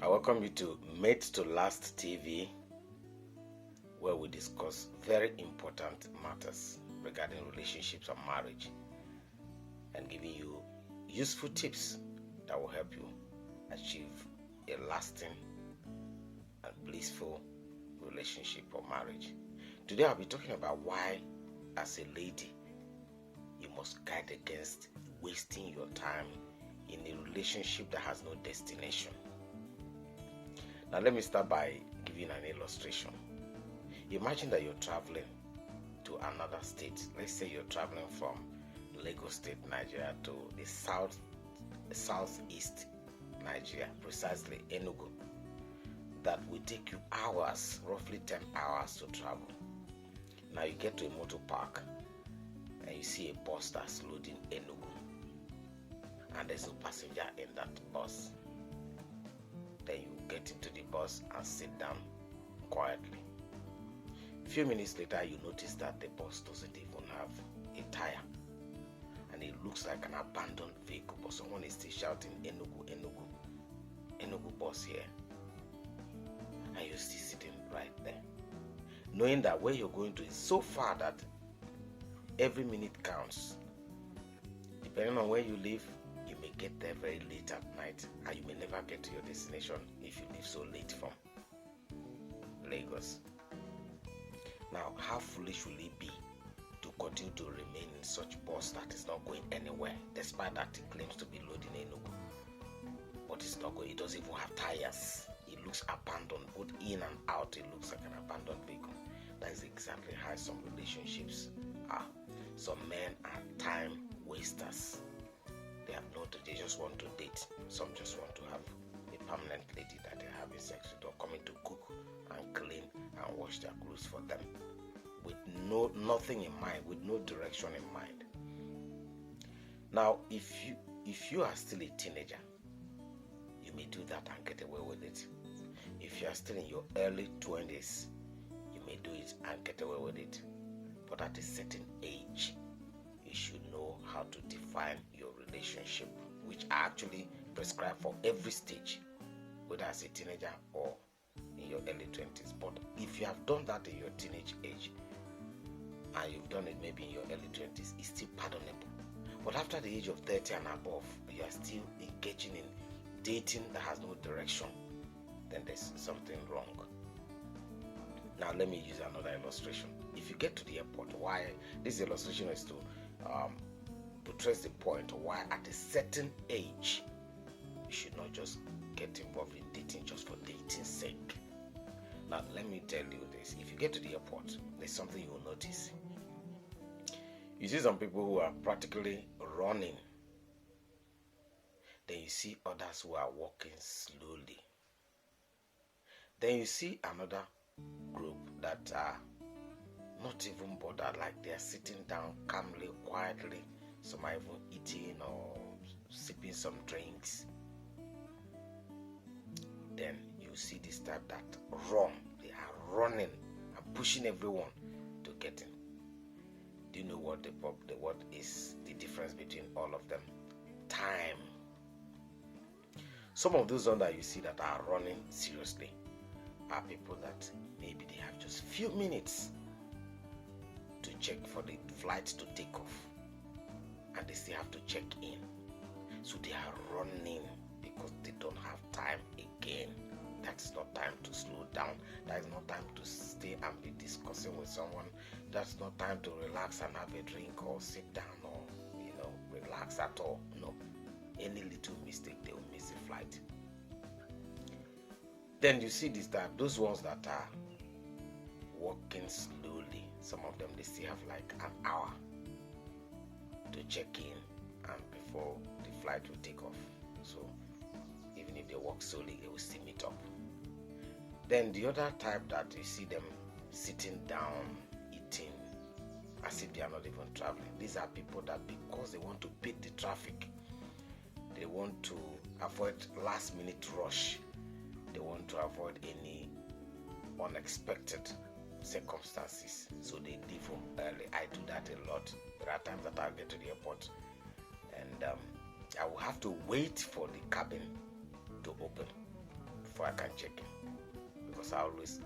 I welcome you to Made to Last TV, where we discuss very important matters regarding relationships and marriage and giving you useful tips that will help you achieve a lasting and blissful relationship or marriage. Today I'll be talking about why, as a lady, you must guard against wasting your time in a relationship that has no destination. Now let me start by giving an illustration. Imagine that you're traveling to another state. Let's say you're traveling from Lagos State, Nigeria to the southeast Nigeria, precisely Enugu. That will take you hours, roughly 10 hours to travel. Now you get to a motor park and you see a bus that's loading Enugu, and there's no passenger in that bus. Then you get into the bus and sit down quietly. A few minutes later, you notice that the bus doesn't even have a tire, and it looks like an abandoned vehicle, but someone is still shouting, "Enugu, Enugu, Enugu bus here." And you're still sitting right there, knowing that where you're going to is so far that every minute counts. Depending on where you live, you may get there very late at night, and you may never get to your destination if you leave so late from Lagos. Now, how foolish will it be to continue to remain in such bus that is not going anywhere, despite that it claims to be loading Enugu? But it's not going, it doesn't even have tires. It looks abandoned, both in and out. It looks like an abandoned vehicle. That is exactly how some relationships are. Some men are time wasters. They just want to date. Some just want to have a permanent lady that they're having sex with, or coming to cook and clean and wash their clothes for them, with nothing in mind, with no direction in mind. Now, if you are still a teenager, you may do that and get away with it. If you are still in your early 20s, you may do it and get away with it. But at a certain age, you should know how to define your relationship, which are actually prescribed for every stage, whether as a teenager or in your early 20s. But if you have done that in your teenage age, and you've done it maybe in your early 20s, it's still pardonable. But after the age of 30 and above, you are still engaging in dating that has no direction, then there's something wrong. Now let me use another illustration. If you get to the airport, why this illustration is to trace the point why at a certain age you should not just get involved in dating just for dating's sake. Now let me tell you this. If you get to the airport, there's something you'll notice. You see some people who are practically running. Then you see others who are walking slowly. Then you see another group that are not even bothered, like they are sitting down calmly, quietly. Some are even eating or sipping some drinks. Then you see this type that run. They are running and pushing everyone to get in. Do you know what is the difference between all of them? Time. Some of those ones that you see that are running seriously are people that maybe they have just few minutes to check for the flight to take off, and they still have to check in. So they are running because they don't have time again. That's not time to slow down. That is not time to stay and be discussing with someone. That's not time to relax and have a drink or sit down or relax at all. No. Any little mistake, they will miss the flight. Then you see those ones that are walking slowly. Some of them, they still have like an hour to check in and before the flight will take off. So even if they walk slowly, they will still meet up. Then the other type that you see them sitting down, eating, as if they are not even traveling. These are people that, because they want to beat the traffic, they want to avoid last minute rush, they want to avoid any unexpected circumstances, so they leave home early. I do that a lot. There are times that I'll get to the airport and I will have to wait for the cabin to open before I can check in, because I always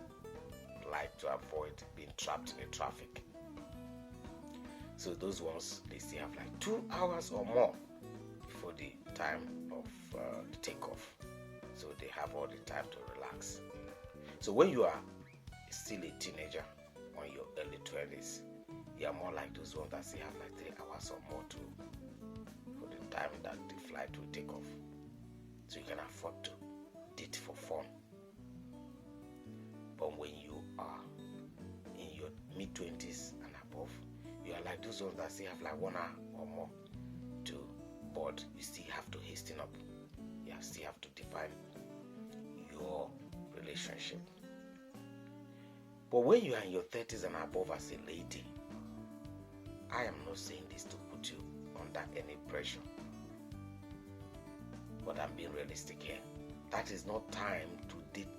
like to avoid being trapped in the traffic. So those ones, they still have like 2 hours or more before the time of the takeoff. So they have all the time to relax. So when you are still a teenager on your early 20s, you are more like those ones that still have like 3 hours or more for the time that the flight will take off. So you can afford to date for fun. But when you are in your mid-20s and above, you are like those ones that still have like 1 hour or more to board. You still have to hasten up. You still have to define your relationship. But when you are in your 30s and above as a lady, I am not saying this to put you under any pressure, but I'm being realistic here. That is not time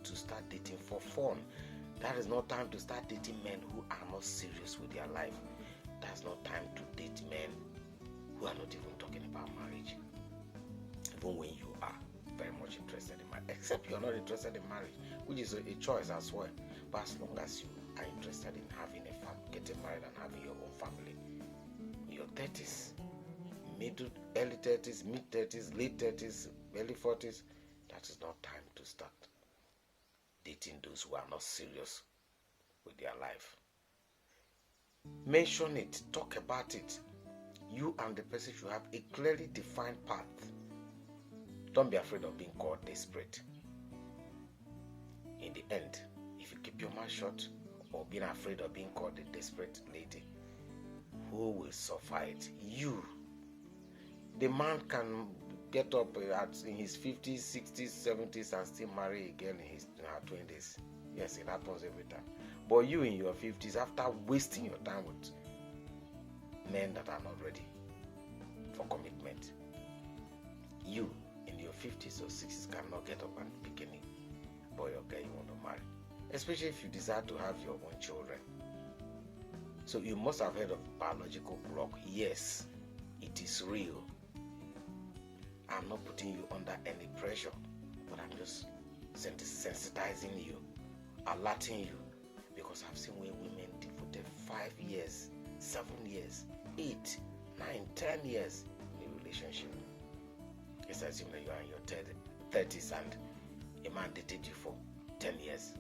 to start dating for fun. That is not time to start dating men who are not serious with their life. That's not time to date men who are not even talking about marriage. Even when you are very much interested in marriage, except you're not interested in marriage, which is a choice as well. But as long as you are interested in having a family, getting married and having your own family, in your 30s, early 30s, mid 30s, late 30s, early 40s, that is not time to start dating those who are not serious with their life. Mention it, talk about it. You and the person should have a clearly defined path. Don't be afraid of being called desperate. In the end, if you keep your mouth shut or being afraid of being called a desperate lady, who will suffer it? You. The man can get up in his 50s, 60s, 70s and still marry again in her 20s. Yes, it happens every time. But you in your 50s, after wasting your time with men that are not ready for commitment, you in your 50s or 60s cannot get up and pick any boy or girl you want to marry, especially if you desire to have your own children. So you must have heard of biological clock. Yes, it is real. I'm not putting you under any pressure, but I'm just sensitizing you, alerting you, because I've seen where women devoted 5 years, 7 years, 8, 9, 10 years in a relationship. Let's assume that you are in your 30s and a man dated you for 10 years.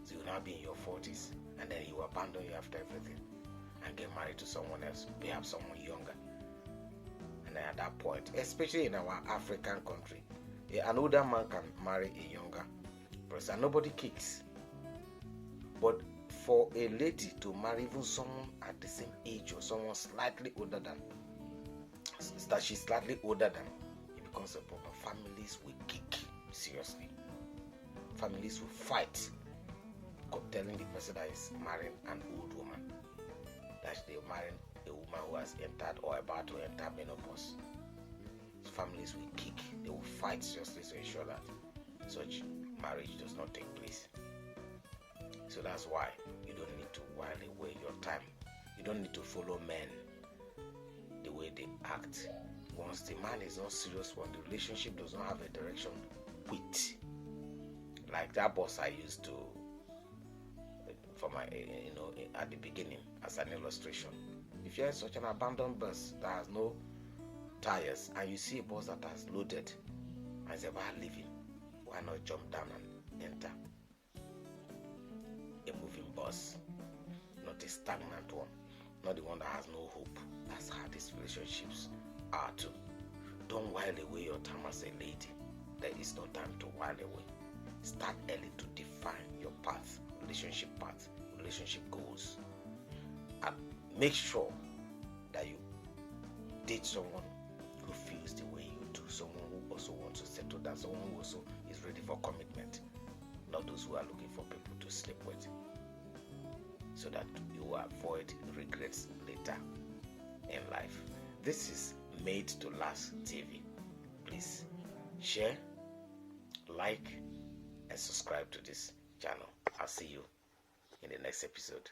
So you'll now be in your 40s, and then he will abandon you after everything and get married to someone else, perhaps someone younger. And then at that point, especially in our African country, an older man can marry a younger person. Nobody kicks. But for a lady to marry even someone at the same age or someone slightly older than, that she's slightly older than, it becomes a problem. Families will kick, seriously. Families will fight, telling the person that is marrying an old woman that they're marrying a woman who has entered or about to enter menopause. Families will kick, they will fight seriously to ensure that such marriage does not take place. So that's why you don't need to while away your time. You don't need to follow men the way they act. Once the man is not serious, when the relationship does not have a direction, quit. Like that boss I used to, for my, at the beginning, as an illustration. If you're in such an abandoned bus that has no tires, and you see a bus that has loaded and is about leaving, why not jump down and enter a moving bus, not a stagnant one, not the one that has no hope. That's how these relationships are too. Don't while away your time as a lady. There is no time to while away. Start early to define your path, relationship goals, and make sure that you date someone who feels the way you do, someone who also wants to settle down, someone who also is ready for commitment, not those who are looking for people to sleep with, so that you avoid regrets later in life. This is Made to Last TV. Please share, like, and subscribe to this channel. I'll see you in the next episode.